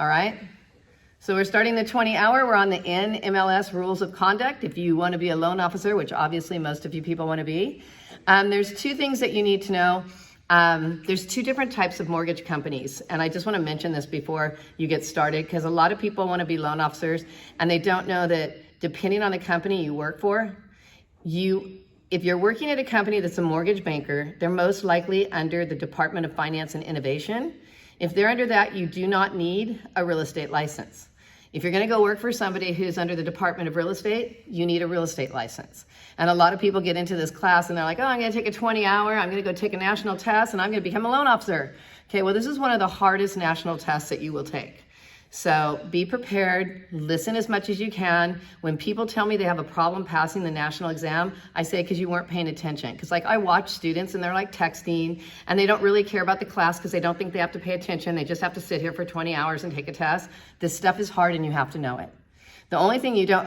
All right? So we're starting the 20 hour. We're on the NMLS Rules of Conduct. If you want to be a loan officer, which obviously most of you people want to be, there's two things that you need to know. There's two different types of mortgage companies. And I just want to mention this before you get started, because a lot of people want to be loan officers and they don't know that depending on the company you work for, if you're working at a company that's a mortgage banker, they're most likely under the Department of Finance and Innovation. If they're under that, you do not need a real estate license. If you're going to go work for somebody who's under the Department of Real Estate, you need a real estate license. And a lot of people get into this class and they're like, oh, I'm going to take a 20 hour, I'm going to go take a national test, and I'm going to become a loan officer. Okay, well, this is one of the hardest national tests that you will take. So be prepared, listen as much as you can. When people tell me they have a problem passing the national exam, I say, because you weren't paying attention. Because like I watch students and they're like texting and they don't really care about the class because they don't think they have to pay attention. They just have to sit here for 20 hours and take a test. This stuff is hard and you have to know it. The only thing you don't,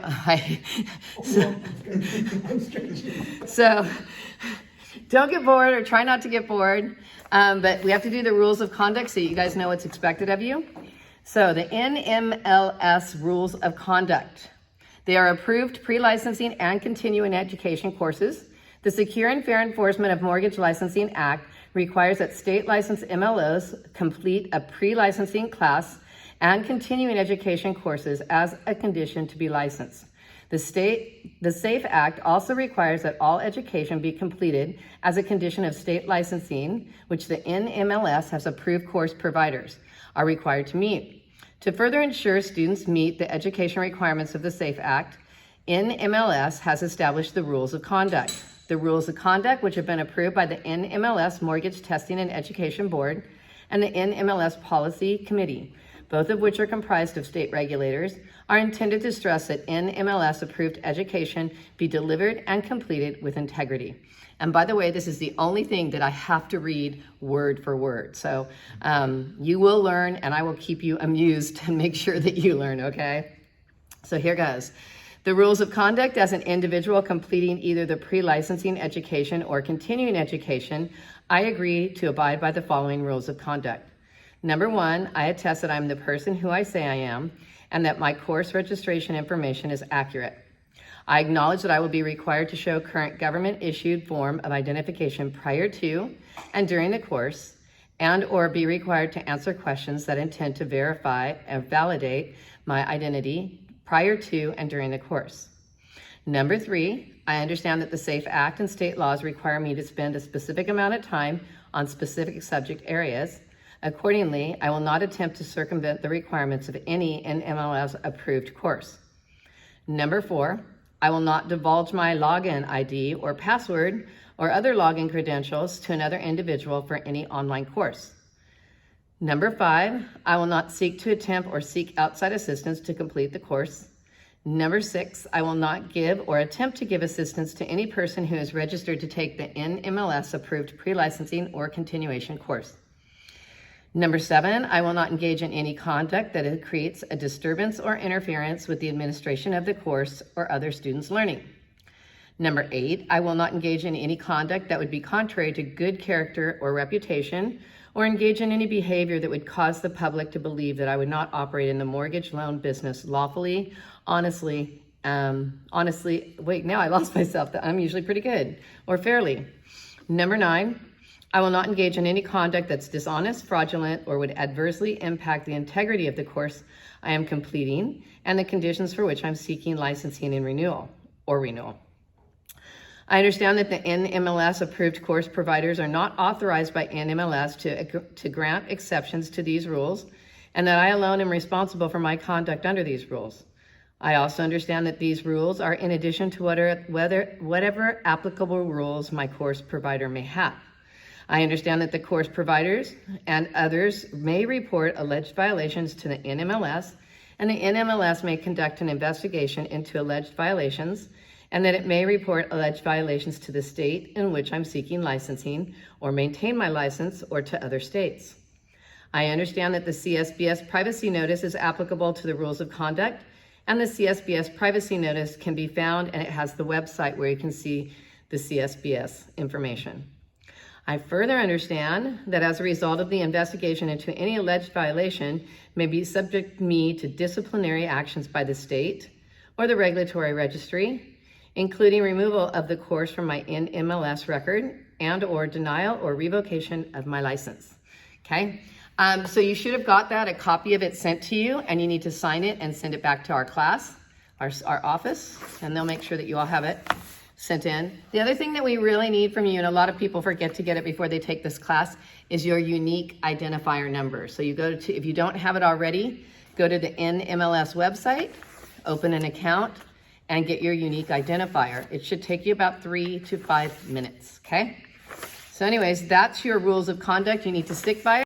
so don't get bored or try not to get bored. But we have to do the rules of conduct so you guys know what's expected of you. So the NMLS Rules of Conduct. They are approved pre-licensing and continuing education courses. The Secure and Fair Enforcement of Mortgage Licensing Act requires that state licensed MLOs complete a pre-licensing class and continuing education courses as a condition to be licensed. The SAFE Act also requires that all education be completed as a condition of state licensing, which the NMLS has approved course providers are required to meet. To further ensure students meet the education requirements of the SAFE Act, NMLS has established the Rules of Conduct. The Rules of Conduct, which have been approved by the NMLS Mortgage Testing and Education Board and the NMLS Policy Committee, both of which are comprised of state regulators, are intended to stress that NMLS-approved education be delivered and completed with integrity. And by the way, this is the only thing that I have to read word for word. So you will learn and I will keep you amused and make sure that you learn, okay? So here goes. The rules of conduct as an individual completing either the pre-licensing education or continuing education, I agree to abide by the following rules of conduct. Number one, I attest that I'm the person who I say I am and that my course registration information is accurate. I acknowledge that I will be required to show current government-issued form of identification prior to and during the course, and or be required to answer questions that intend to verify and validate my identity prior to and during the course. Number three, I understand that the SAFE Act and state laws require me to spend a specific amount of time on specific subject areas. Accordingly, I will not attempt to circumvent the requirements of any NMLS-approved course. Number four, I will not divulge my login ID or password or other login credentials to another individual for any online course. Number five, I will not seek to attempt or seek outside assistance to complete the course. Number six, I will not give or attempt to give assistance to any person who is registered to take the NMLS-approved pre-licensing or continuation course. Number seven, I will not engage in any conduct that creates a disturbance or interference with the administration of the course or other students' learning. Number eight, I will not engage in any conduct that would be contrary to good character or reputation, or engage in any behavior that would cause the public to believe that I would not operate in the mortgage loan business lawfully, honestly, wait, now I lost myself. I'm usually pretty good, or fairly. Number nine, I will not engage in any conduct that's dishonest, fraudulent, or would adversely impact the integrity of the course I am completing and the conditions for which I'm seeking licensing and renewal. I understand that the NMLS-approved course providers are not authorized by NMLS to grant exceptions to these rules, and that I alone am responsible for my conduct under these rules. I also understand that these rules are in addition to whatever applicable rules my course provider may have. I understand that the course providers and others may report alleged violations to the NMLS, and the NMLS may conduct an investigation into alleged violations, and that it may report alleged violations to the state in which I'm seeking licensing or maintain my license, or to other states. I understand that the CSBS privacy notice is applicable to the rules of conduct, and the CSBS privacy notice can be found, and it has the website where you can see the CSBS information. I further understand that as a result of the investigation into any alleged violation may be subject me to disciplinary actions by the state or the regulatory registry, including removal of the course from my NMLS record and or denial or revocation of my license. Okay, so you should have got that, a copy of it sent to you, and you need to sign it and send it back to our class, our office, and they'll make sure that you all have it sent in. The other thing that we really need from you, and a lot of people forget to get it before they take this class, is your unique identifier number. So you go to, if you don't have it already, go to the NMLS website, open an account, and get your unique identifier. It should take you about 3 to 5 minutes, okay? So anyways, that's your rules of conduct. You need to stick by it.